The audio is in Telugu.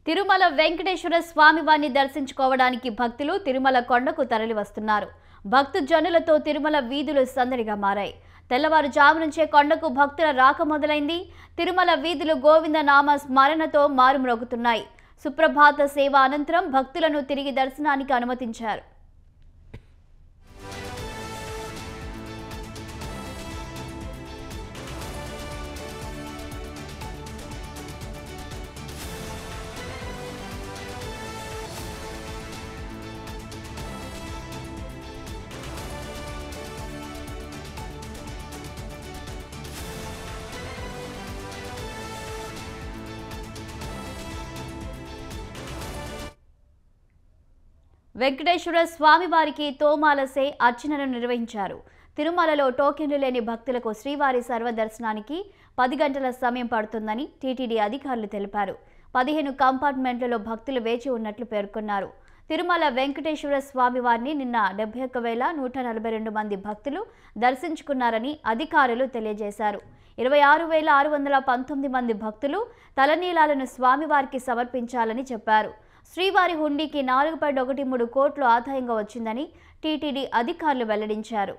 తిరుమల వెంకటేశ్వర స్వామివారిని దర్శించుకోవడానికి భక్తులు తిరుమల కొండకు తరలివస్తున్నారు. భక్తజనులతో తిరుమల వీధులు సందడిగా మారాయి. తెల్లవారుజాము నుంచే కొండకు భక్తుల రాక మొదలైంది. తిరుమల వీధులు గోవింద నామ స్మరణతో మారుమ్రోగుతున్నాయి. సుప్రభాత సేవ అనంతరం భక్తులను తిరిగి దర్శనానికి అనుమతించారు. వెంకటేశ్వర స్వామివారికి తోమాలసే అర్చనను నిర్వహించారు. తిరుమలలో టోకెన్లు లేని భక్తులకు శ్రీవారి సర్వదర్శనానికి 10 గంటల సమయం పడుతుందని టీటీడీ అధికారులు తెలిపారు. 15 కంపార్ట్మెంట్లలో భక్తులు వేచి ఉన్నట్లు పేర్కొన్నారు. తిరుమల వెంకటేశ్వర స్వామివారిని నిన్న 71,142 మంది భక్తులు దర్శించుకున్నారని అధికారులు తెలియజేశారు. 26,619 మంది భక్తులు తలనీలాలను స్వామివారికి సమర్పించాలని చెప్పారు. శ్రీవారి హుండీకి 4.13 కోట్లు ఆదాయంగా వచ్చిందని టీటీడీ అధికారులు వెల్లడించారు.